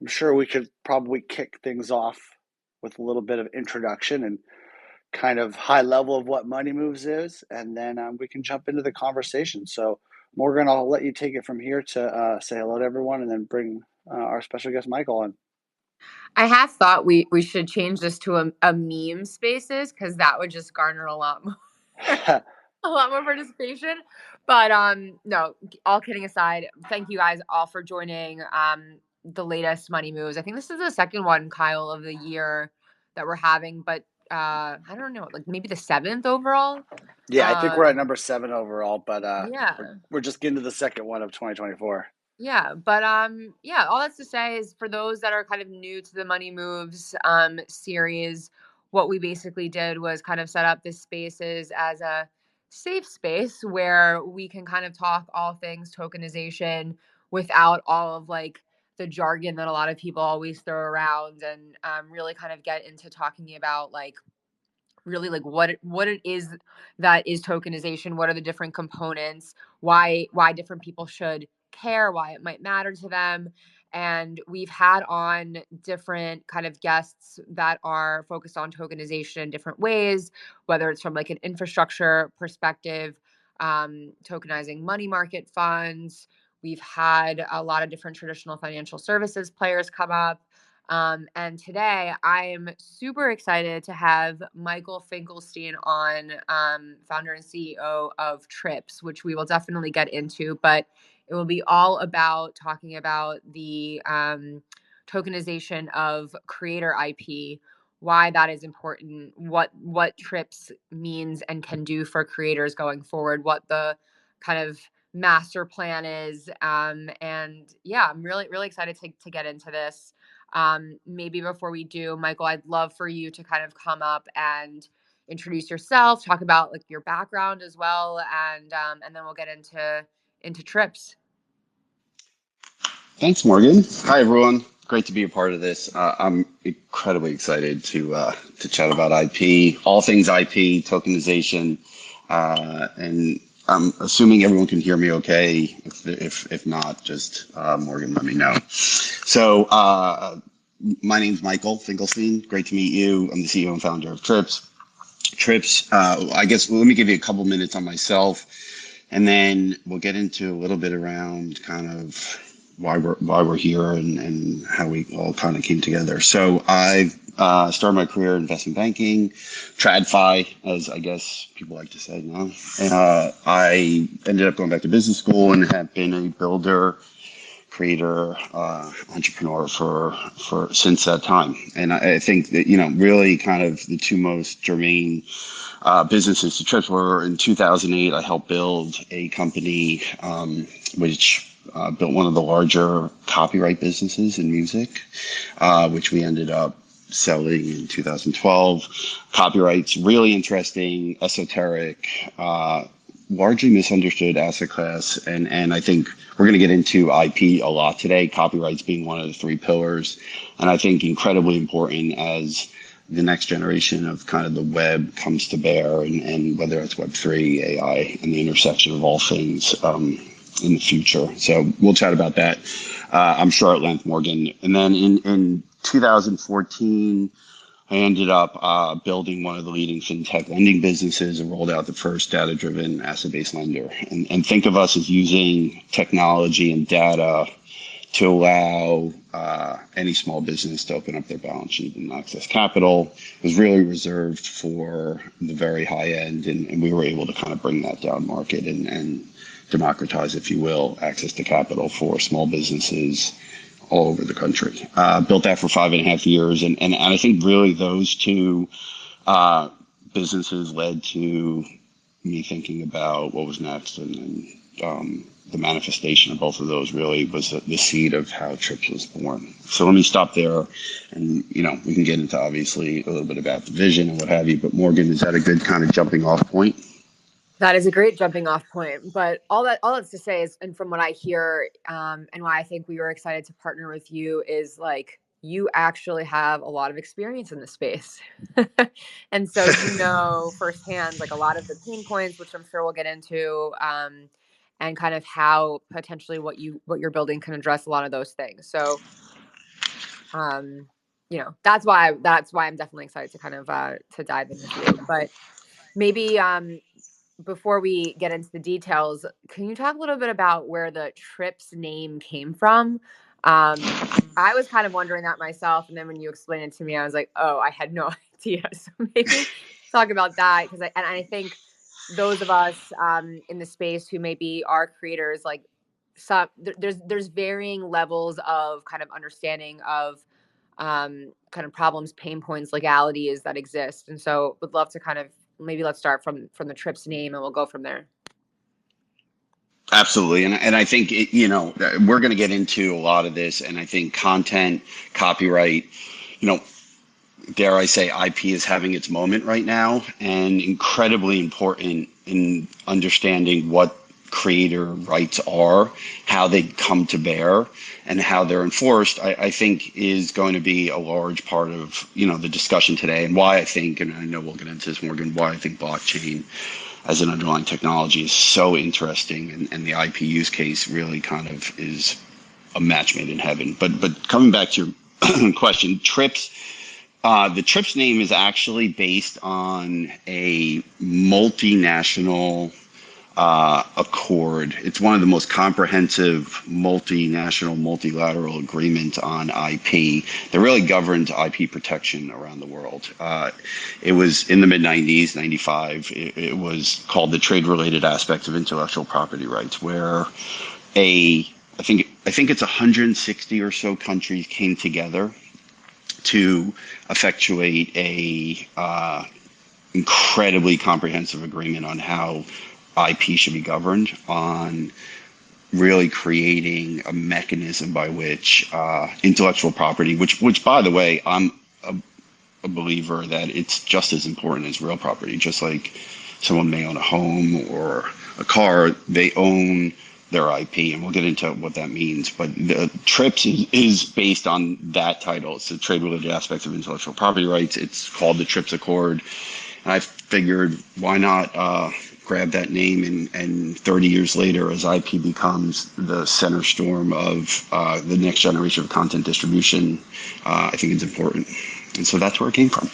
I'm sure we could probably kick things off with a little bit of introduction and kind of high level of what Money Moves is, and then we can jump into the conversation. So, Morgan, I'll let you take it from here to say hello to everyone, and then bring our special guest Michael on. I have thought we should change this to a meme spaces because that would just garner a lot more a lot more participation. But no, all kidding aside, thank you guys all for joining the latest Money Moves. I think this is the second one, Kyle, of the year that we're having, but I don't know, like maybe the seventh overall. Yeah, I think we're at number 7 overall, but Yeah. we're just getting to the second one of 2024. Yeah, but yeah, all that's to say is for those that are kind of new to the Money Moves series, what we basically did was kind of set up this spaces as a safe space where we can kind of talk all things tokenization without all of like the jargon that a lot of people always throw around, and really kind of get into talking about like really like what it is that is tokenization, what are the different components, why different people should care, why it might matter to them. And we've had on different kind of guests that are focused on tokenization in different ways, whether it's from like an infrastructure perspective, tokenizing money market funds. We've had a lot of different traditional financial services players come up, and today I am super excited to have Michael Finkelstein on, founder and CEO of Trips, which we will definitely get into, but it will be all about talking about the tokenization of creator IP, why that is important, what Trips means and can do for creators going forward, what the kind of master plan is. And yeah, I'm really excited to get into this. Maybe before we do, Michael, I'd love for you to kind of come up and introduce yourself, talk about like your background as well, and then we'll get into Trips. Thanks, Morgan. Hi, everyone. Great to be a part of this. I'm incredibly excited to chat about IP, all things IP, tokenization, and I'm assuming everyone can hear me okay. If not, just Morgan, let me know. So, my name's Michael Finkelstein. Great to meet you. I'm the CEO and founder of Trips. Trips. I guess let me give you a couple minutes on myself, and then we'll get into a little bit around kind of why we're here and how we all kind of came together. So I started my career in investment banking, TradFi, as I guess people like to say now. And I ended up going back to business school and have been a builder, creator, entrepreneur for since that time. And I think that really kind of the two most germane businesses to Trips were in 2008. I helped build a company which built one of the larger copyright businesses in music, which we ended up selling in 2012. Copyright's really interesting, esoteric, largely misunderstood asset class. And I think we're going to get into IP a lot today, copyrights being one of the three pillars. And I think incredibly important as the next generation of kind of the web comes to bear, and whether it's Web3, AI, and the intersection of all things in the future. So we'll chat about that, I'm sure, at length, Morgan. And then in 2014, I ended up building one of the leading fintech lending businesses and rolled out the first data-driven asset-based lender. And think of us as using technology and data to allow any small business to open up their balance sheet and access capital. It was really reserved for the very high end, and we were able to kind of bring that down market and democratize, if you will, access to capital for small businesses all over the country. Built that for 5.5 years, and I think really those two businesses led to me thinking about what was next, and the manifestation of both of those really was the seed of how Trips was born. So let me stop there, and we can get into obviously a little bit about the vision and what have you. But Morgan, is that a good kind of jumping off point? That is a great jumping off point. But all that's to say is, and from what I hear, and why I think we were excited to partner with you is like you actually have a lot of experience in the space. And so firsthand like a lot of the pain points, which I'm sure we'll get into, and kind of how potentially what you're building can address a lot of those things. So That's why I'm definitely excited to kind of to dive in with you. But maybe before we get into the details, can you talk a little bit about where the TRIPS name came from? I was kind of wondering that myself, and then when you explained it to me, I was like, oh, I had no idea. So maybe talk about that, because I think those of us in the space who maybe are creators, like there's varying levels of kind of understanding of kind of problems, pain points, legalities that exist, and so would love to kind of maybe let's start from the TRIPS name, and we'll go from there. Absolutely. And I think, we're going to get into a lot of this. And I think content, copyright, dare I say, IP is having its moment right now, and incredibly important in understanding what creator rights are, how they come to bear, and how they're enforced. I think is going to be a large part of the discussion today, and why I think, and I know we'll get into this, Morgan, why I think blockchain as an underlying technology is so interesting, and the IP use case really kind of is a match made in heaven. But coming back to your question, TRIPS. The TRIPS name is actually based on a multinational accord. It's one of the most comprehensive multinational, multilateral agreements on IP that really governs IP protection around the world. It was in the mid-90s, 95. It was called the Trade-Related Aspects of Intellectual Property Rights, where I think it's 160 or so countries came together to effectuate a incredibly comprehensive agreement on how IP should be governed, on really creating a mechanism by which intellectual property, which by the way, I'm a believer that it's just as important as real property. Just like someone may own a home or a car, they own their IP, and we'll get into what that means. But the TRIPS is based on that title. It's the Trade-Related Aspects of Intellectual Property Rights. It's called the TRIPS Accord. And I figured, why not grab that name, and 30 years later, as IP becomes the center storm of the next generation of content distribution, I think it's important. And so that's where it came from.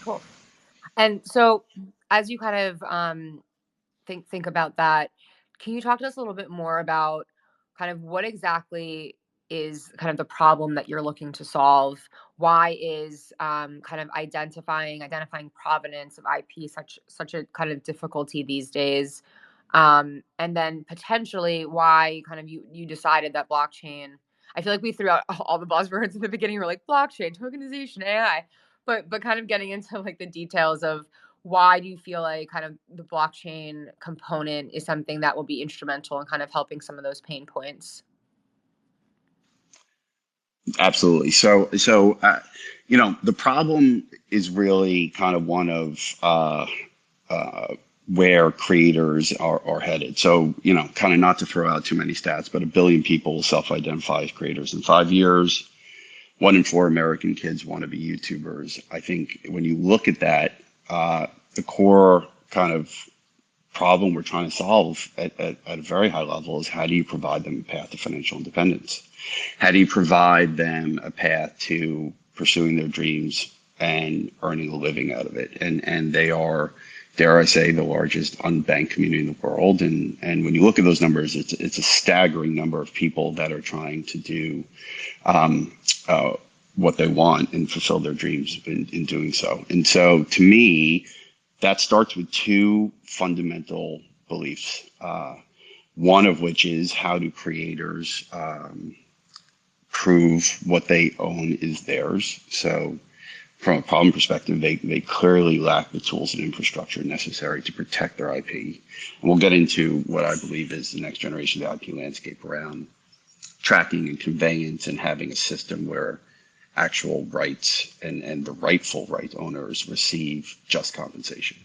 Cool. And so as you kind of think about that, can you talk to us a little bit more about kind of what exactly is kind of the problem that you're looking to solve? Why is kind of identifying provenance of IP such a kind of difficulty these days? And then potentially why kind of you decided that blockchain. I feel like we threw out all the buzzwords in the beginning. We're like blockchain, tokenization, AI, but kind of getting into like the details of why do you feel like kind of the blockchain component is something that will be instrumental in kind of helping some of those pain points? Absolutely. So the problem is really kind of one of where creators are headed. So, kind of not to throw out too many stats, but 1 billion people self-identify as creators in 5 years. 1 in 4 American kids want to be YouTubers. I think when you look at that, the core kind of problem we're trying to solve at a very high level is, how do you provide them a path to financial independence? How do you provide them a path to pursuing their dreams and earning a living out of it? And they are, dare I say, the largest unbanked community in the world. And when you look at those numbers, it's a staggering number of people that are trying to do what they want and fulfill their dreams in doing so. And so to me, that starts with 2 fundamental beliefs. One of which is, how do creators prove what they own is theirs? So from a problem perspective, they clearly lack the tools and infrastructure necessary to protect their IP. And we'll get into what I believe is the next generation of the IP landscape around tracking and conveyance, and having a system where actual rights and the rightful right owners receive just compensation.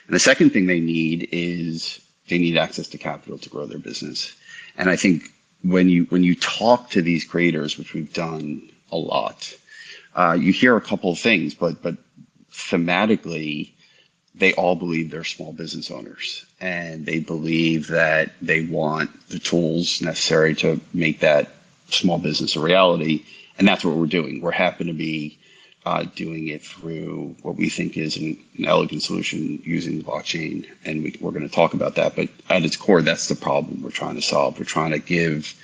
And the second thing they need is, they need access to capital to grow their business. And I think when you talk to these creators, which we've done a lot, you hear a couple of things, but thematically, they all believe they're small business owners, and they believe that they want the tools necessary to make that small business a reality. And that's what we're doing. We're happen to be doing it through what we think is an elegant solution using the blockchain. And we're going to talk about that. But at its core, that's the problem we're trying to solve. We're trying to give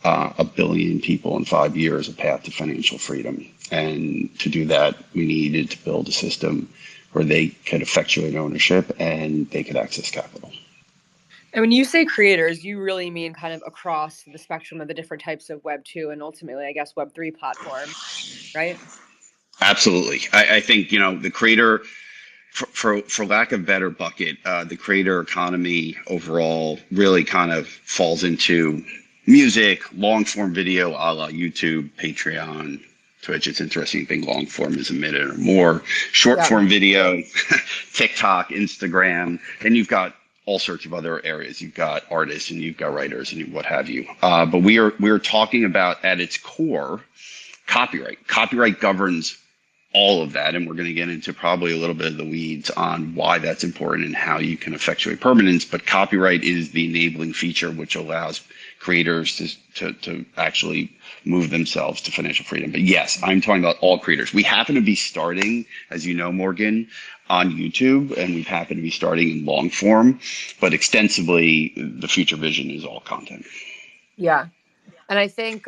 1 billion people in 5 years a path to financial freedom. And to do that, we needed to build a system where they could effectuate ownership and they could access capital. And when you say creators, you really mean kind of across the spectrum of the different types of Web 2 and ultimately, I guess, Web 3 platforms, right? Absolutely. I think, the creator, for lack of better bucket, the creator economy overall really kind of falls into music, long form video, a la YouTube, Patreon, Twitch. It's interesting. I think long form is a minute or more. Short form video, TikTok, Instagram. Then you've got all sorts of other areas. You've got artists and you've got writers and what have you. But we're talking about at its core copyright. Copyright governs all of that, and we're going to get into probably a little bit of the weeds on why that's important and how you can effectuate permanence. But copyright is the enabling feature which allows creators to actually move themselves to financial freedom. But yes, I'm talking about all creators. We happen to be starting, as you know, Morgan, on YouTube, and we happen to be starting in long form, but extensively, the future vision is all content. Yeah. And I think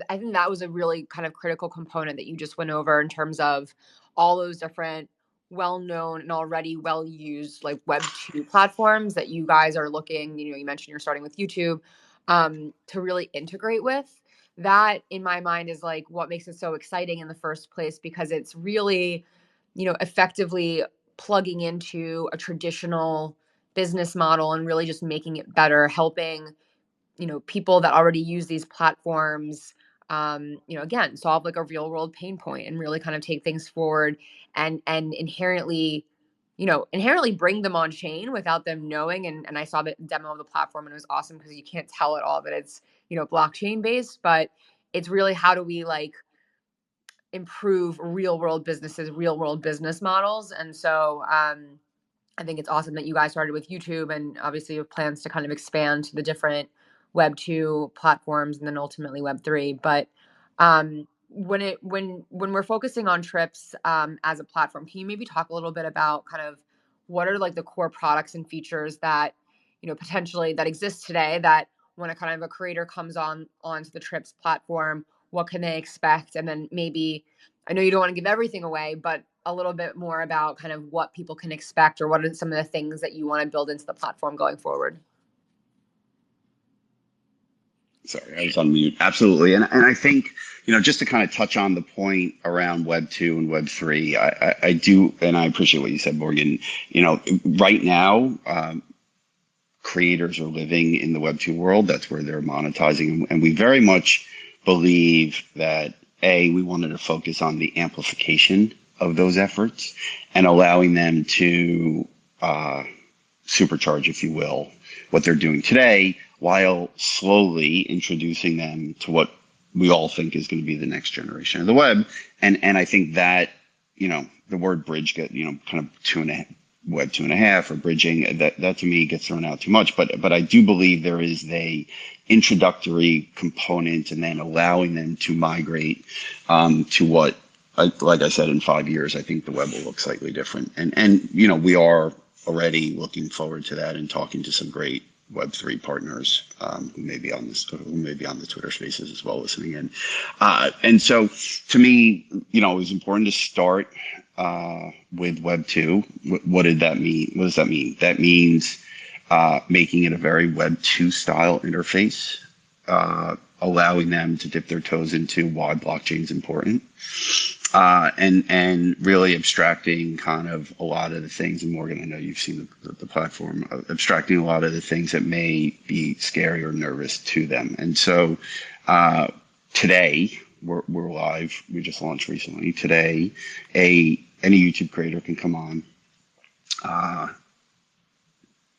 I think that was a really kind of critical component that you just went over in terms of all those different well-known and already well-used like Web 2 platforms that you guys are looking, you mentioned you're starting with YouTube, to really integrate with. That in my mind is like what makes it so exciting in the first place, because it's really, effectively plugging into a traditional business model and really just making it better, helping people that already use these platforms, again, solve like a real world pain point and really kind of take things forward and inherently bring them on chain without them knowing. And I saw the demo of the platform and it was awesome because you can't tell at all that it's, blockchain based, but it's really how do we like improve real world businesses, real world business models. And so, I think it's awesome that you guys started with YouTube and obviously you have plans to kind of expand to the different Web 2 platforms and then ultimately Web 3. But when we're focusing on Trips as a platform, can you maybe talk a little bit about kind of what are like the core products and features that potentially that exist today that when a kind of a creator comes onto the Trips platform, what can they expect? And then maybe, I know you don't want to give everything away, but a little bit more about kind of what people can expect or what are some of the things that you want to build into the platform going forward. Sorry, I was on mute. Absolutely. And I think, just to kind of touch on the point around Web 2 and Web 3, I do, and I appreciate what you said, Morgan. Right now, creators are living in the Web 2 world. That's where they're monetizing. And we very much believe that, we wanted to focus on the amplification of those efforts and allowing them to supercharge, if you will, what they're doing today, while slowly introducing them to what we all think is going to be the next generation of the web. And I think that, the word bridge get, kind of Web 2.5 or bridging, that to me gets thrown out too much. But I do believe there is a introductory component and then allowing them to migrate to what, like I said, in 5 years, I think the web will look slightly different. And we are already looking forward to that and talking to some great Web3 partners who may be on the Twitter Spaces as well, listening in. And so, to me, it was important to start with Web 2. What did that mean? What does that mean? That means making it a very Web 2 style interface, allowing them to dip their toes into why blockchain is important. And really abstracting kind of a lot of the things, and Morgan, I know you've seen the platform, abstracting a lot of the things that may be scary or nervous to them. And so today, we're live. We just launched recently. Today, any YouTube creator can come on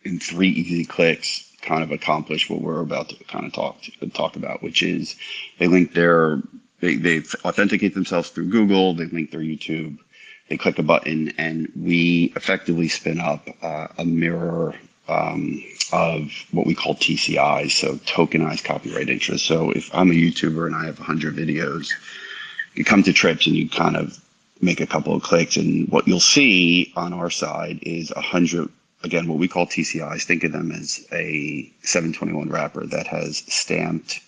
in 3 easy clicks, kind of accomplish what we're about to kind of talk about, which is they authenticate themselves through Google, they link their YouTube, they click a button, and we effectively spin up a mirror of what we call TCIs, so tokenized copyright interest. So if I'm a YouTuber and I have 100 videos, you come to Trips and you kind of make a couple of clicks, and what you'll see on our side is 100, again, what we call TCIs. Think of them as a 721 wrapper that has stamped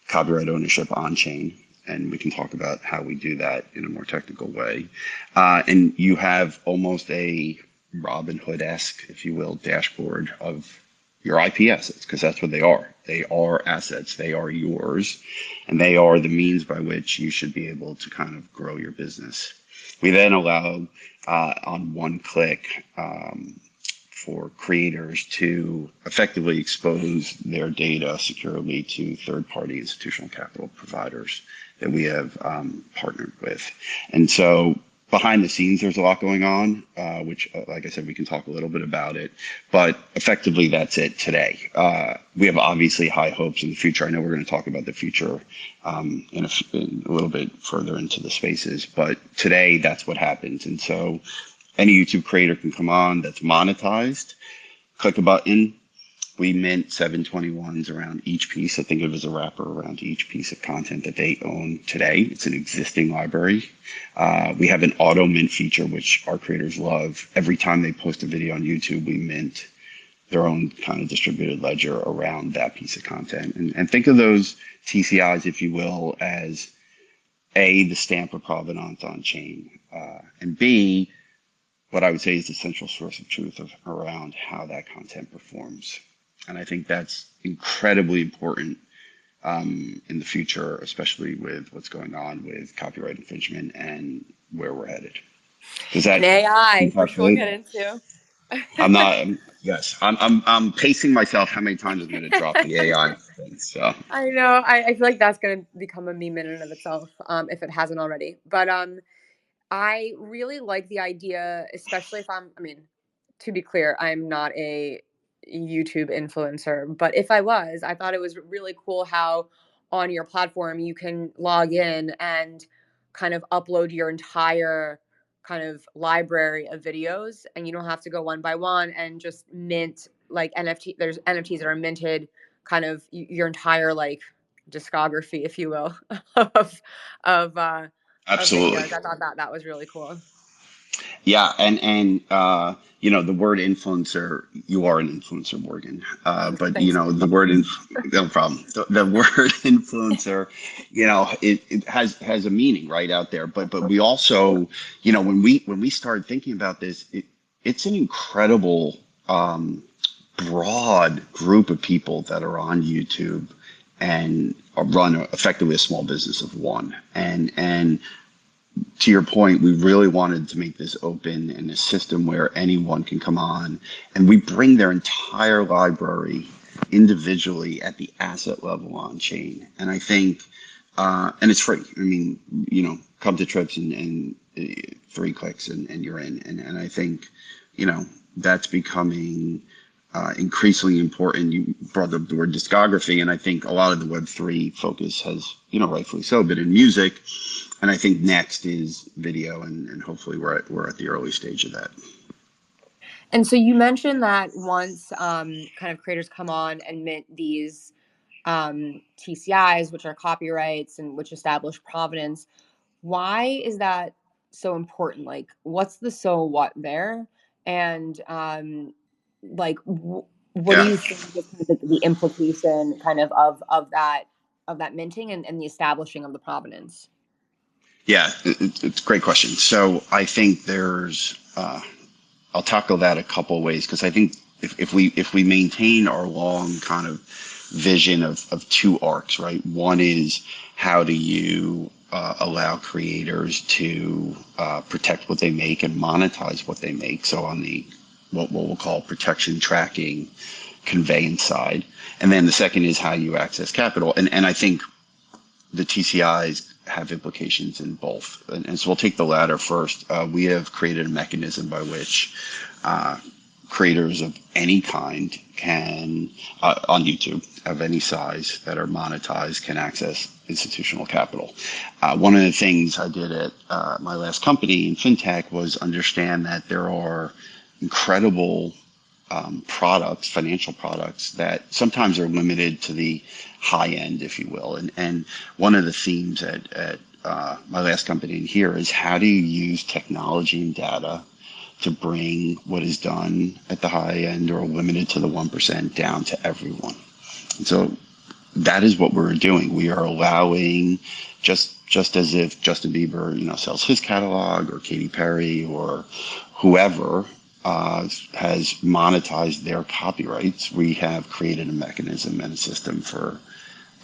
copyright ownership on chain. And we can talk about how we do that in a more technical way. And you have almost a Robin Hood-esque, if you will, dashboard of your IP assets, because that's what they are. They are assets. They are yours, and they are the means by which you should be able to kind of grow your business. We then allow on one click for creators to effectively expose their data securely to third-party institutional capital providers that we have partnered with. And so behind the scenes, there's a lot going on, which, like I said, we can talk a little bit about it. But effectively, that's it today. We have obviously high hopes in the future. I know we're going to talk about the future in a little bit further into the spaces. But today, that's what happens. And so any YouTube creator can come on that's monetized, click a button. We mint 721s around each piece. I think of it as a wrapper around each piece of content that they own today. It's an existing library. We have an auto mint feature, which our creators love. Every time they post a video on YouTube, we mint their own kind of distributed ledger around that piece of content. And think of those TCIs, if you will, as A, the stamp of provenance on chain, and B, what I would say is the central source of truth around how that content performs. And I think that's incredibly important in the future, especially with what's going on with copyright infringement and where we're headed. Does that And AI, which we'll get into. I'm not. Yes, I'm pacing myself. How many times I'm going to drop the AI thing? So I know. I feel like that's going to become a meme in and of itself, if it hasn't already. But I really like the idea, especially if I mean, to be clear, I'm not a YouTube influencer, but if I was, I thought it was really cool how on your platform you can log in and kind of upload your entire kind of library of videos, and you don't have to go one by one and just mint like NFT. There's NFTs that are minted kind of your entire like discography, if you will, of of uh of absolutely. videos. I thought that was really cool. Yeah, and you know, the word influencer, you are an influencer, Morgan. But you Thanks. know, the word no problem. The word influencer, you know, it has a meaning right out there. But we also, you know, when we start thinking about this, it's an incredible broad group of people that are on YouTube and run effectively a small business of one. And to your point, we really wanted to make this open and a system where anyone can come on, and we bring their entire library individually at the asset level on chain. And I think, and it's free. I mean, you know, come to Trips and 3 clicks and you're in. And I think, you know, that's becoming increasingly important. You brought up the word discography, and I think a lot of the Web3 focus has, you know, rightfully so, been in music. And I think next is video, and hopefully we're at the early stage of that. And so you mentioned that once kind of creators come on and mint these TCIs, which are copyrights and which establish provenance, why is that so important? Like, what's the so what there? And like, what do Yeah. you think is kind of the implication kind of that minting and the establishing of the provenance? Yeah, it's a great question. So I think there's, I'll tackle that a couple ways, because I think if we maintain our long kind of vision of 2 arcs, right? One is how do you allow creators to protect what they make and monetize what they make. So on the what we'll call protection, tracking, conveyance side, and then the second is how you access capital. And I think the TCIs have implications in both. And so we'll take the latter first. We have created a mechanism by which creators of any kind can, on YouTube, of any size that are monetized, can access institutional capital. One of the things I did at my last company in fintech was understand that there are incredible products, financial products that sometimes are limited to the high end, if you will. And one of the themes at my last company in here is how do you use technology and data to bring what is done at the high end or limited to the 1% down to everyone. And so that is what we're doing. We are allowing, just as if Justin Bieber, sells his catalog, or Katy Perry or whoever has monetized their copyrights, we have created a mechanism and a system for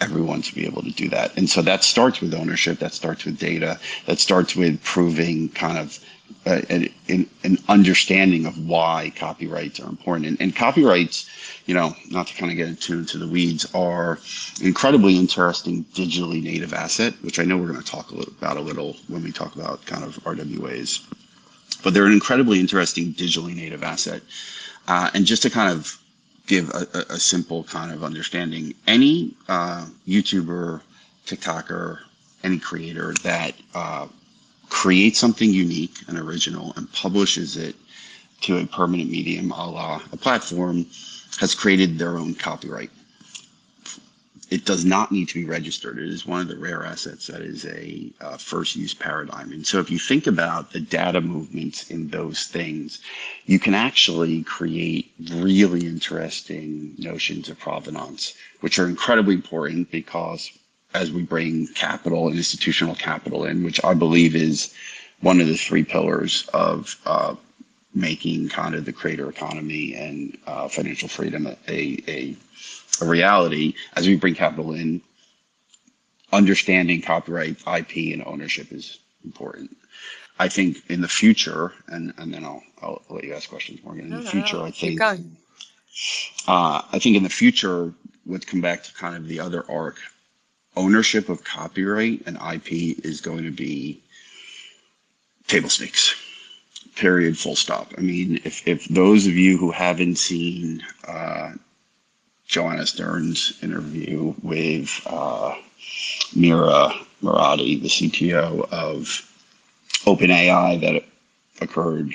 everyone to be able to do that. And so that starts with ownership, that starts with data, that starts with proving kind of an understanding of why copyrights are important. And copyrights, not to kind of get into the weeds, are an incredibly interesting digitally native asset, which I know we're going to talk about a little when we talk about kind of RWAs. But they're an incredibly interesting digitally native asset. And just to kind of give a simple kind of understanding, any YouTuber, TikToker, any creator that creates something unique and original and publishes it to a permanent medium, a la a platform, has created their own copyright. It does not need to be registered. It is one of the rare assets that is a first use paradigm. And so if you think about the data movements in those things, you can actually create really interesting notions of provenance, which are incredibly important because as we bring capital and institutional capital in, which I believe is one of the three pillars of making kind of the creator economy and financial freedom a reality, as we bring capital in, understanding copyright, IP, and ownership is important. I think in the future, and then I'll let you ask questions, Morgan. In the future, I think in the future, let's come back to kind of the other arc. Ownership of copyright and IP is going to be table stakes. Period. Full stop. I mean, if those of you who haven't seen Joanna Stern's interview with Mira Murati, the CTO of OpenAI, that occurred,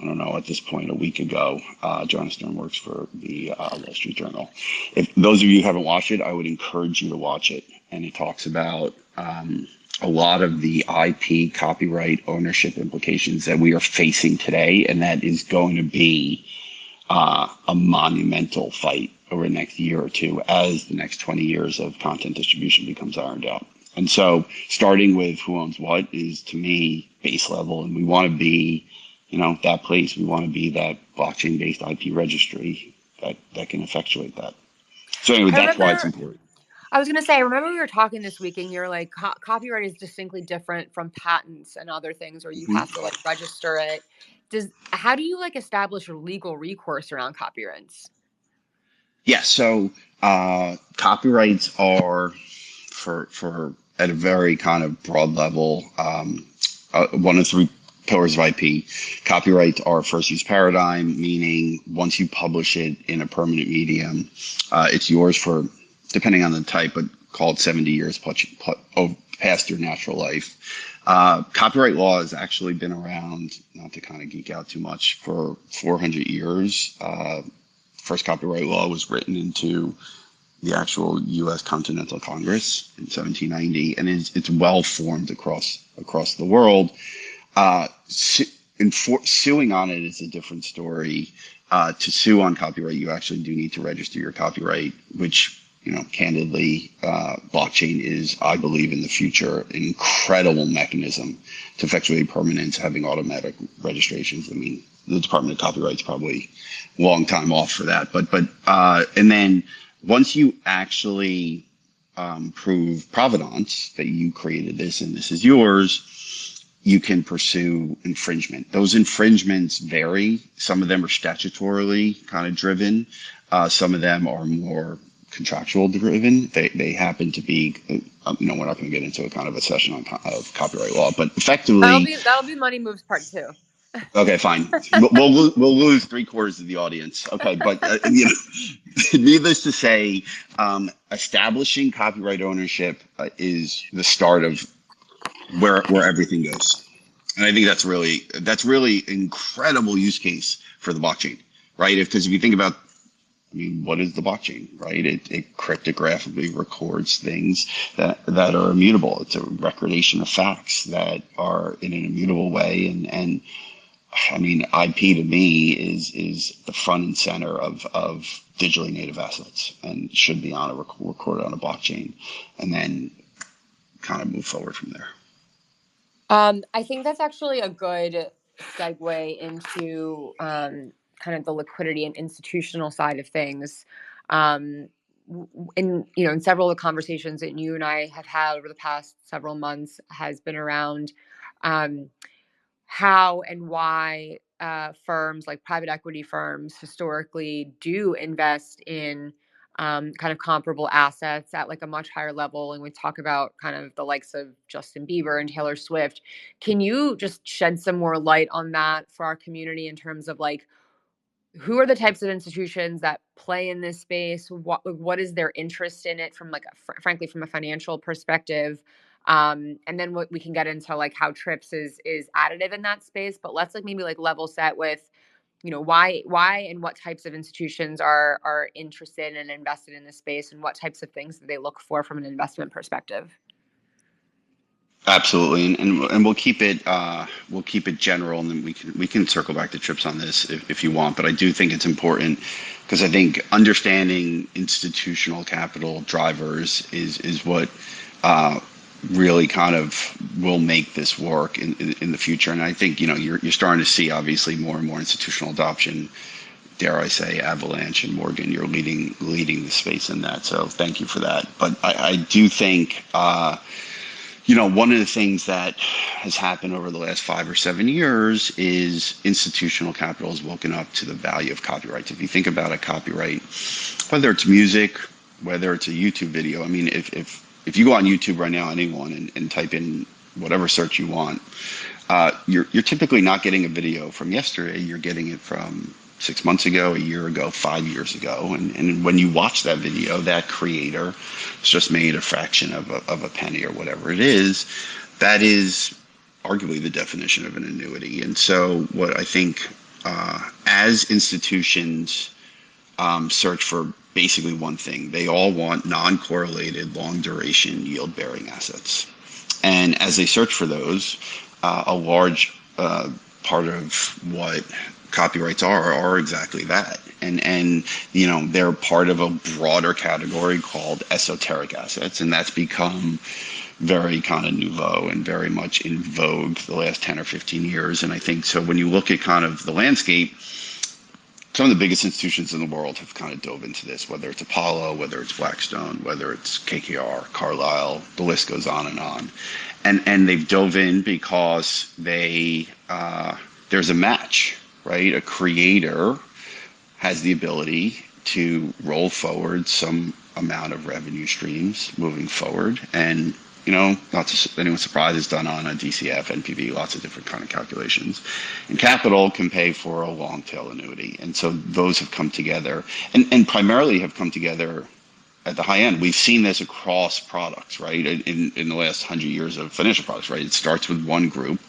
I don't know, at this point, a week ago. Joanna Stern works for the Wall Street Journal. If those of you who haven't watched it, I would encourage you to watch it. And it talks about a lot of the IP copyright ownership implications that we are facing today, and that is going to be a monumental fight over the next year or two as the next 20 years of content distribution becomes ironed out. And so starting with who owns what is, to me, base level. And we want to be, that place. We want to be that blockchain-based IP registry that can effectuate that. So anyway, that's why it's important. I was going to say, I remember we were talking this week and you're like, copyright is distinctly different from patents and other things where you have to register it. How do you establish a legal recourse around copyrights? Yeah, so copyrights are, for at a very kind of broad level, one of three pillars of IP. Copyrights are first use paradigm, meaning once you publish it in a permanent medium, it's yours for, depending on the type, but called 70 years past your natural life. Copyright law has actually been around, not to kind of geek out too much, for 400 years. First copyright law was written into the actual U.S. Continental Congress in 1790, and it's well formed across the world. Suing on it is a different story. To sue on copyright, you actually do need to register your copyright, which, candidly, blockchain is, I believe, in the future, an incredible mechanism to effectuate permanence, having automatic registrations. I mean, the Department of Copyright's probably a long time off for that. But and then once you actually prove provenance, that you created this and this is yours, you can pursue infringement. Those infringements vary. Some of them are statutorily kind of driven. Some of them are more contractual driven. They happen to be, we're not going to get into a kind of a session of copyright law, but effectively that'll be Money Moves Part 2. Okay, fine. We'll lose 3/4 of the audience. Okay, but needless to say, establishing copyright ownership is the start of where everything goes, and I think that's really incredible use case for the blockchain. right? Because if you think about, I mean, what is the blockchain, right? It cryptographically records things that are immutable. It's a recordation of facts that are in an immutable way. And I mean, IP to me is the front and center of digitally native assets and should be on a recorded on a blockchain, and then kind of move forward from there. I think that's actually a good segue into kind of the liquidity and institutional side of things. In several of the conversations that you and I have had over the past several months has been around how and why firms like private equity firms historically do invest in kind of comparable assets at like a much higher level. And we talk about kind of the likes of Justin Bieber and Taylor Swift. Can you just shed some more light on that for our community in terms of like, who are the types of institutions that play in this space? What is their interest in it from like, frankly, from a financial perspective? And then what we can get into like how Trips is additive in that space. But let's like maybe like level set with, why and what types of institutions are interested and invested in this space, and what types of things do they look for from an investment perspective? Absolutely, and we'll keep it general, and then we can circle back to Trips on this if you want. But I do think it's important because I think understanding institutional capital drivers is what really kind of will make this work in the future. And I think you're starting to see obviously more and more institutional adoption. Dare I say, Avalanche and Morgan, you're leading the space in that. So thank you for that. But I do think. One of the things that has happened over the last 5 or 7 years is institutional capital has woken up to the value of copyrights. If you think about a copyright, whether it's music, whether it's a YouTube video, I mean, if you go on YouTube right now, anyone, and type in whatever search you want, you're typically not getting a video from yesterday. You're getting it from 6 months ago, a year ago, 5 years ago. And when you watch that video, that creator has just made a fraction of a penny or whatever it is. That is arguably the definition of an annuity. And so what I think as institutions search for basically one thing, they all want non-correlated, long duration, yield bearing assets. And as they search for those, a large part of what copyrights are exactly that. And they're part of a broader category called esoteric assets, and that's become very kind of nouveau and very much in vogue the last 10 or 15 years. And I think so when you look at kind of the landscape, some of the biggest institutions in the world have kind of dove into this, whether it's Apollo, whether it's Blackstone, whether it's KKR, Carlyle, the list goes on and on. And they've dove in because there's a match, right? A creator has the ability to roll forward some amount of revenue streams moving forward. And not to anyone's surprise, it's done on a DCF, NPV, lots of different kind of calculations. And capital can pay for a long tail annuity. And so those have come together and primarily have come together at the high end. We've seen this across products, right? In the last 100 years of financial products, right? It starts with one group,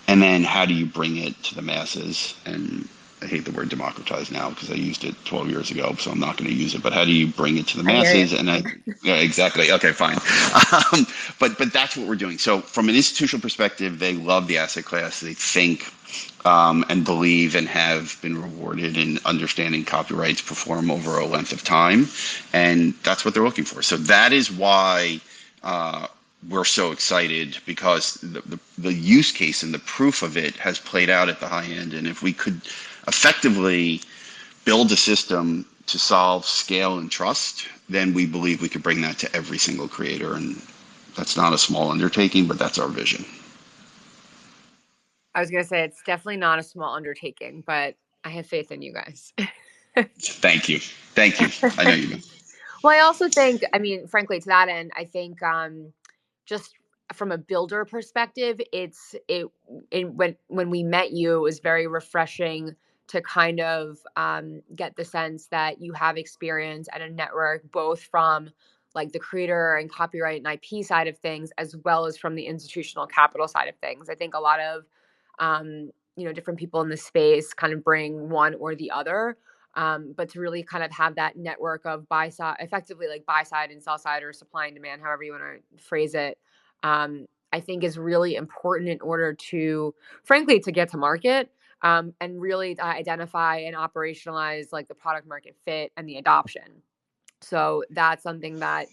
and then how do you bring it to the masses? And I hate the word democratize now because I used it 12 years ago, so I'm not going to use it. But how do you bring it to the masses? Yeah, exactly. Okay, fine. But that's what we're doing. So from an institutional perspective, they love the asset class. They think and believe and have been rewarded in understanding copyrights perform over a length of time, and that's what they're looking for. So that is why we're so excited, because the use case and the proof of it has played out at the high end. And if we could effectively build a system to solve scale and trust, then we believe we could bring that to every single creator. And that's not a small undertaking, but that's our vision. I was going to say, it's definitely not a small undertaking, but I have faith in you guys. Thank you. I know you do. Well, I also think, I mean, frankly, to that end, I think just from a builder perspective, when we met you, it was very refreshing to kind of get the sense that you have experience at a network, both from like the creator and copyright and IP side of things, as well as from the institutional capital side of things. I think a lot of different people in the space kind of bring one or the other. But to really kind of have that network of buy side, effectively like buy side and sell side, or supply and demand, however you want to phrase it, I think is really important in order to, frankly, to get to market, and really identify and operationalize like the product market fit and the adoption. So that's something that,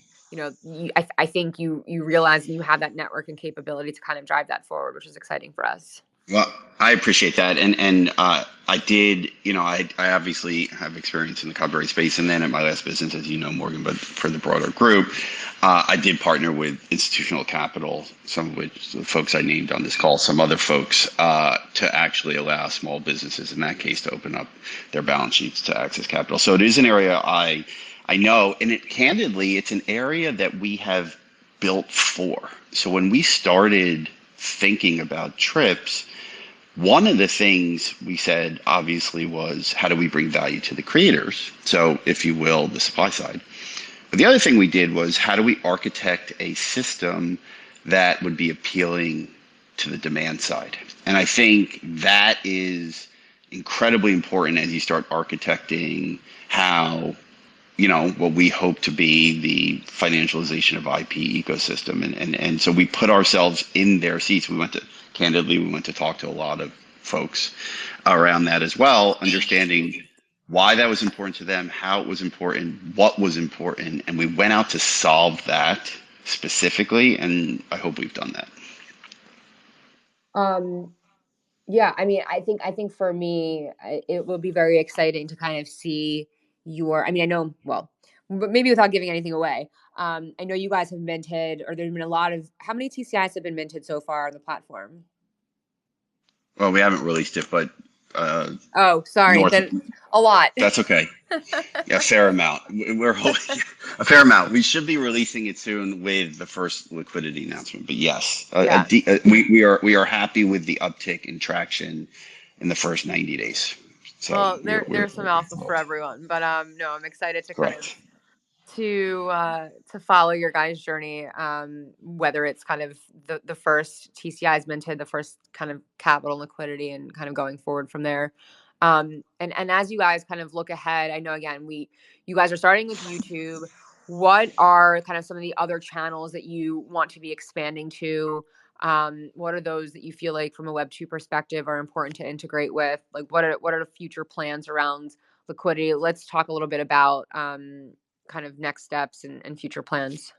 I think you realize, and you have that network and capability to kind of drive that forward, which is exciting for us. Well, I appreciate that, and I did, I obviously have experience in the copyright space, and then at my last business, as you know, Morgan, but for the broader group, I did partner with institutional capital, some of which the folks I named on this call, some other folks, to actually allow small businesses, in that case, to open up their balance sheets to access capital. So it is an area I know, and candidly, it's an area that we have built for. So when we started thinking about trips, one of the things we said, obviously, was how do we bring value to the creators? So, if you will, the supply side. But the other thing we did was how do we architect a system that would be appealing to the demand side? And I think that is incredibly important as you start architecting how, what we hope to be the financialization of IP ecosystem. And so we put ourselves in their seats. We went to talk to a lot of folks around that as well, understanding why that was important to them, how it was important, what was important. And we went out to solve that specifically. And I hope we've done that. Yeah, I mean, I think for me, it will be very exciting to kind of see I mean, I know, well, but maybe without giving anything away, I know you guys have minted, or there's been how many TCIs have been minted so far on the platform? Well, we haven't released it, but oh, sorry, then a lot. That's okay. Yeah, a fair amount. We're hoping a fair amount. We should be releasing it soon with the first liquidity announcement. But yes, we are happy with the uptick in traction in the first 90 days. So well, there's some alpha for everyone, but no, I'm excited to kind of to follow your guys' journey, whether it's kind of the first TCIs minted, the first kind of capital liquidity, and kind of going forward from there. And as you guys kind of look ahead, I know, again, you guys are starting with YouTube. What are kind of some of the other channels that you want to be expanding to? What are those that you feel like from a Web2 perspective are important to integrate with? Like, what are the future plans around liquidity? Let's talk a little bit about kind of next steps and future plans.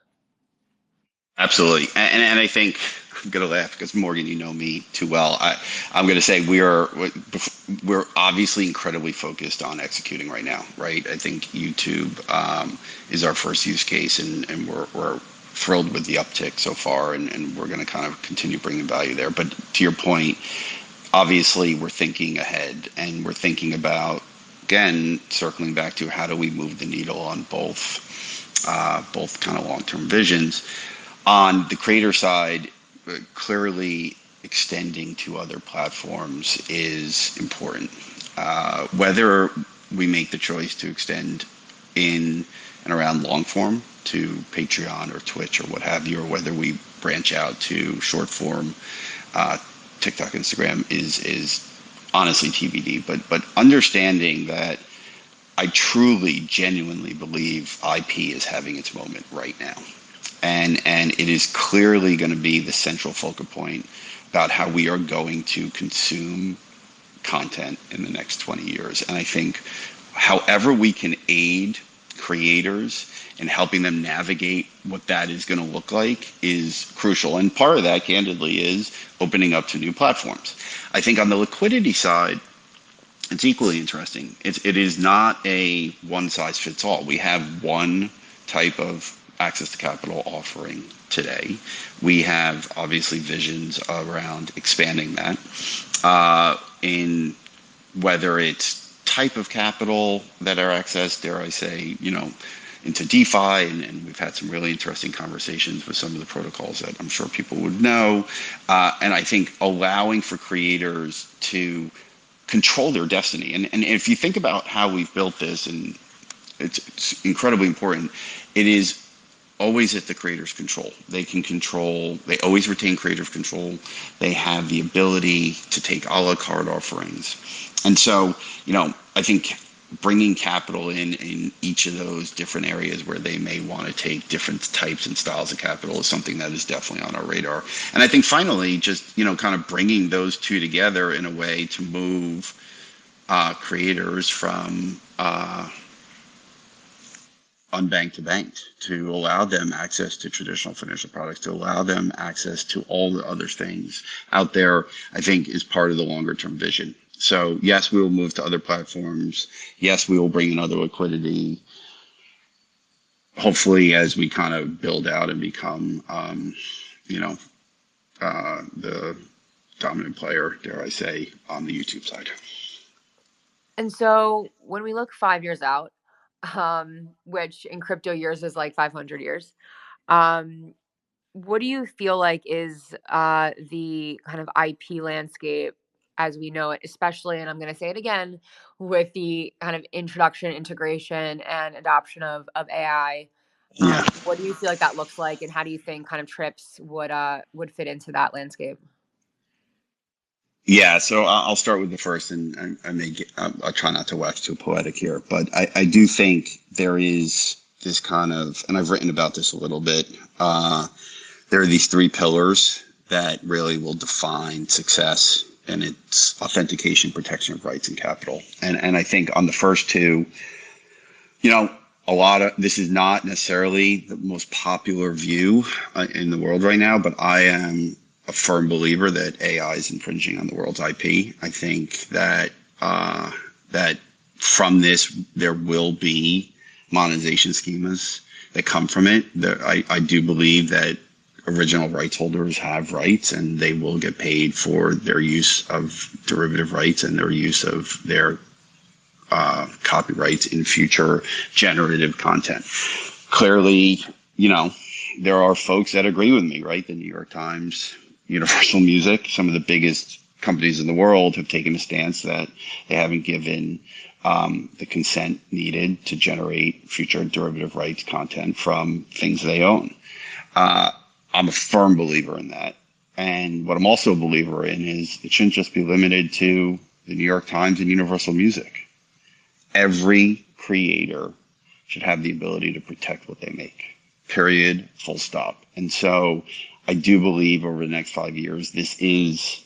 Absolutely. And I think I'm going to laugh because Morgan, you know me too well. I'm going to say we're obviously incredibly focused on executing right now, right? I think YouTube is our first use case, and we're thrilled with the uptick so far, and we're going to kind of continue bringing value there. But to your point, obviously we're thinking ahead, and we're thinking about, again, circling back to how do we move the needle on both kind of long-term visions. On the creator side, clearly extending to other platforms is important. Whether we make the choice to extend in and around long form to Patreon or Twitch or what have you, or whether we branch out to short form, TikTok, Instagram is honestly TBD. But understanding that I truly, genuinely believe IP is having its moment right now. And it is clearly going to be the central focal point about how we are going to consume content in the next 20 years. And I think however we can aid creators in helping them navigate what that is going to look like is crucial. And part of that, candidly, is opening up to new platforms. I think on the liquidity side, it's equally interesting. It is not a one size fits all. We have one type of access to capital offering today. We have obviously visions around expanding that in whether it's type of capital that are accessed, dare I say, into DeFi, and we've had some really interesting conversations with some of the protocols that I'm sure people would know. And I think allowing for creators to control their destiny. And if you think about how we've built this, and it's incredibly important, it is always at the creator's control. They can control, they always retain creative control. They have the ability to take a la carte offerings. And so, I think bringing capital in each of those different areas where they may want to take different types and styles of capital is something that is definitely on our radar. And I think finally, just kind of bringing those two together in a way to move creators from unbanked to banked, to allow them access to traditional financial products, to allow them access to all the other things out there, I think is part of the longer term vision. So yes, we will move to other platforms. Yes, we will bring in other liquidity. Hopefully, as we kind of build out and become, the dominant player, dare I say, on the YouTube side. And so when we look 5 years out, which in crypto years is like 500 years, what do you feel like is the kind of IP landscape as we know it, especially, and I'm going to say it again, with the kind of introduction, integration, and adoption of AI? Yeah. What do you feel like that looks like, and how do you think kind of trips would fit into that landscape? Yeah, so I'll start with the first, and I'll try not to wax too poetic here, but I do think there is this kind of, and I've written about this a little bit. There are these three pillars that really will define success, and it's authentication, protection of rights, and capital. And I think on the first two, a lot of this is not necessarily the most popular view in the world right now, but I am a firm believer that AI is infringing on the world's IP. I think that that from this there will be monetization schemas that come from it. I do believe that original rights holders have rights, and they will get paid for their use of derivative rights and their use of their copyrights in future generative content. Clearly, there are folks that agree with me, right? The New York Times, Universal Music, some of the biggest companies in the world have taken a stance that they haven't given the consent needed to generate future derivative rights content from things they own. I'm a firm believer in that. And what I'm also a believer in is it shouldn't just be limited to the New York Times and Universal Music. Every creator should have the ability to protect what they make, period, full stop. And so I do believe over the next 5 years, this is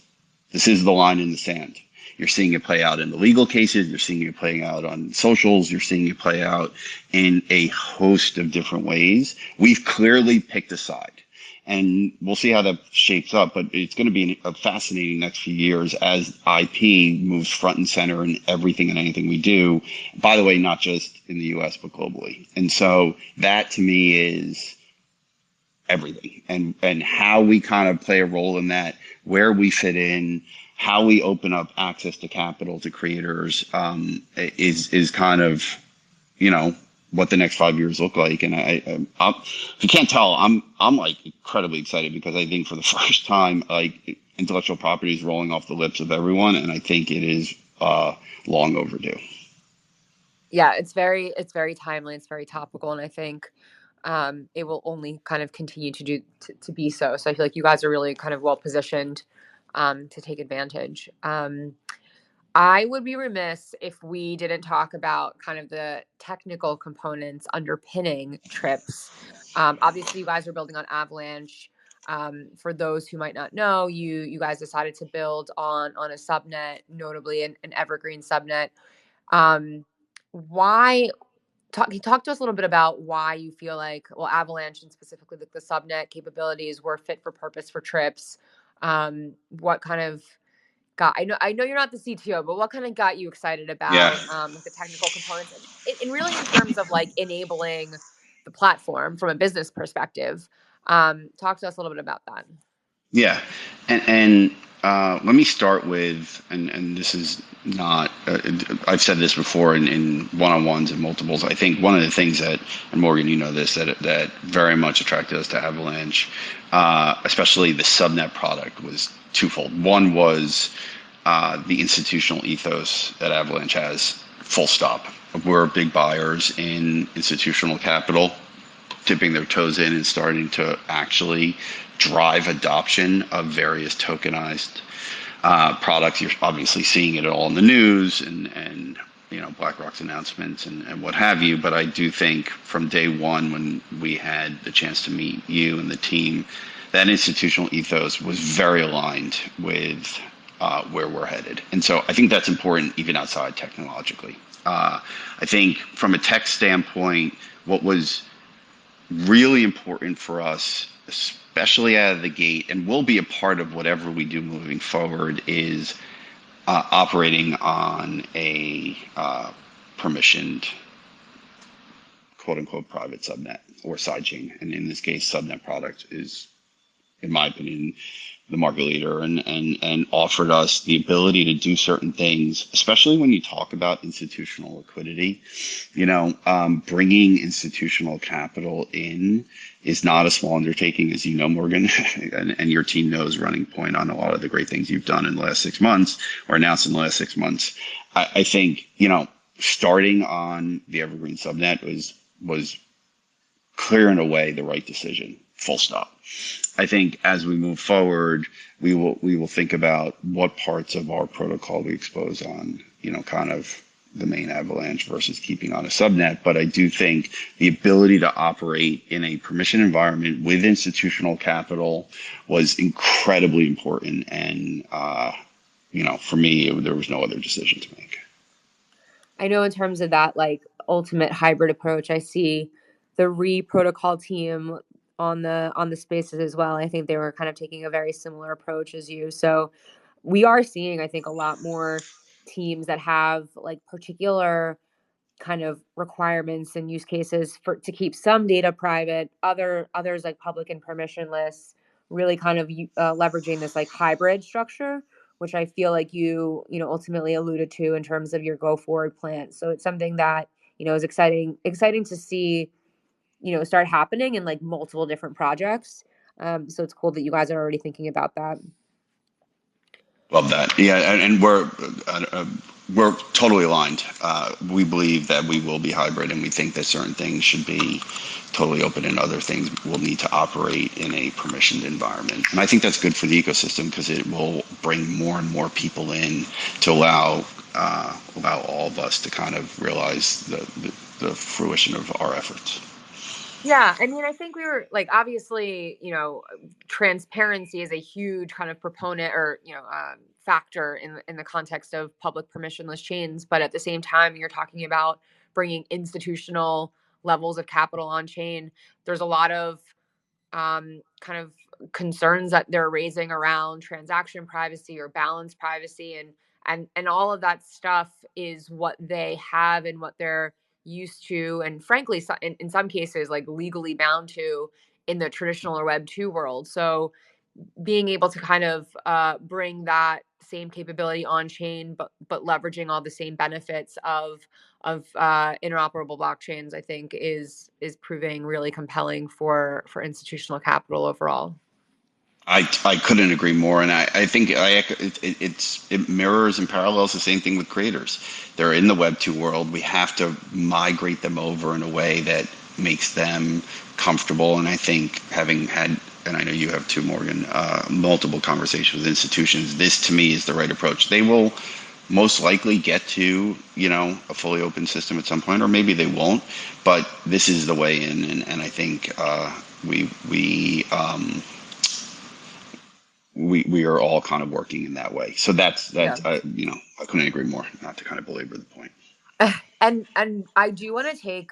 the line in the sand. You're seeing it play out in the legal cases. You're seeing it playing out on socials. You're seeing it play out in a host of different ways. We've clearly picked a side. And we'll see how that shapes up, but it's going to be a fascinating next few years as IP moves front and center in everything and anything we do. By the way, not just in the US, but globally. And so that to me is everything. And how we kind of play a role in that, where we fit in, how we open up access to capital to creators is kind of, what the next 5 years look like. And if you can't tell, I'm like incredibly excited because I think for the first time, like intellectual property is rolling off the lips of everyone. And I think it is long overdue. Yeah, it's very timely. It's very topical. And I think it will only kind of continue to be so. So I feel like you guys are really kind of well positioned to take advantage. I would be remiss if we didn't talk about kind of the technical components underpinning trips. Obviously, you guys are building on Avalanche. For those who might not know, you guys decided to build on a subnet, notably an evergreen subnet. Why? Talk to us a little bit about why you feel like, well, Avalanche and specifically the subnet capabilities were fit for purpose for trips. What kind of I know you're not the CTO, but what kind of got you excited about the technical components and really in terms of like enabling the platform from a business perspective? Talk to us a little bit about that. Yeah, and let me start with, and this is not, I've said this before in one-on-ones and multiples. I think one of the things that, and Morgan, you know this, that very much attracted us to Avalanche, especially the subnet product, was twofold. One was the institutional ethos that Avalanche has, full stop. We're big buyers in institutional capital, dipping their toes in and starting to actually drive adoption of various tokenized products. You're obviously seeing it all in the news and BlackRock's announcements and what have you. But I do think from day one, when we had the chance to meet you and the team, that institutional ethos was very aligned with where we're headed. And so I think that's important even outside technologically. I think from a tech standpoint, what was really important for us, especially out of the gate, and will be a part of whatever we do moving forward, is operating on a permissioned, quote unquote, private subnet or sidechain. And in this case, subnet product is, in my opinion, the market leader, and offered us the ability to do certain things, especially when you talk about institutional liquidity. Bringing institutional capital in is not a small undertaking, as you know, Morgan, and your team knows, running point on a lot of the great things you've done in the last 6 months or announced in the last 6 months. I think, starting on the Evergreen subnet was clear and away the right decision, full stop. I think as we move forward, we will think about what parts of our protocol we expose on, kind of the main Avalanche versus keeping on a subnet. But I do think the ability to operate in a permission environment with institutional capital was incredibly important. And, for me, there was no other decision to make. I know in terms of that, like, ultimate hybrid approach, I see the protocol team on the spaces as well. I think they were kind of taking a very similar approach as you. So we are seeing, I think, a lot more teams that have like particular kind of requirements and use cases to keep some data private, others like public and permissionless, really kind of leveraging this like hybrid structure, which I feel like you ultimately alluded to in terms of your go forward plan. So it's something that is exciting to see start happening in like multiple different projects. So it's cool that you guys are already thinking about that. Love that. Yeah, and we're totally aligned. We believe that we will be hybrid, and we think that certain things should be totally open, and other things will need to operate in a permissioned environment. And I think that's good for the ecosystem because it will bring more and more people in to allow all of us to kind of realize the fruition of our efforts. Yeah, I mean, I think we were like, obviously, transparency is a huge kind of proponent or factor in the context of public permissionless chains. But at the same time, you're talking about bringing institutional levels of capital on chain. There's a lot of kind of concerns that they're raising around transaction privacy or balance privacy, and all of that stuff is what they have and what they're used to, and frankly, in some cases, like legally bound to in the traditional or Web 2 world. So being able to kind of bring that same capability on chain, but leveraging all the same benefits of interoperable blockchains, I think is proving really compelling for institutional capital overall. I couldn't agree more, and I think it mirrors and parallels the same thing with creators. They're in the Web 2 world. We have to migrate them over in a way that makes them comfortable. And I think having had, and I know you have too, Morgan, multiple conversations with institutions, this to me is the right approach. They will most likely get to a fully open system at some point, or maybe they won't. But this is the way in, and I think we are all kind of working in that way. So that's Yeah. I couldn't agree more. Not to kind of belabor the point. And I do want to take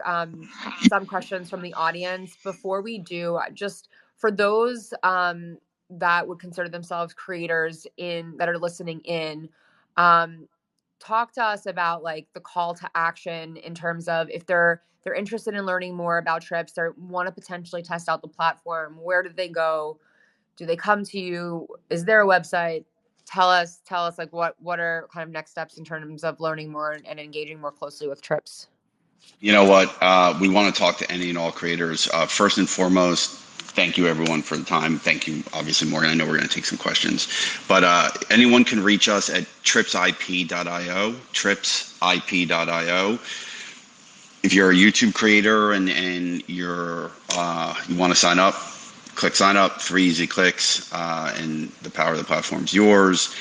some questions from the audience before we do. Just for those that would consider themselves creators that are listening in, talk to us about like the call to action in terms of if they're interested in learning more about Trips, or want to potentially test out the platform. Where do they go? Do they come to you? Is there a website? Tell us like what are kind of next steps in terms of learning more and engaging more closely with Trips? You know what? We want to talk to any and all creators. First and foremost, thank you everyone for the time. Thank you, obviously, Morgan. I know we're going to take some questions, but anyone can reach us at tripsip.io, tripsip.io. If you're a YouTube creator and you want to sign up, click sign up, 3 easy clicks, and the power of the platform is yours.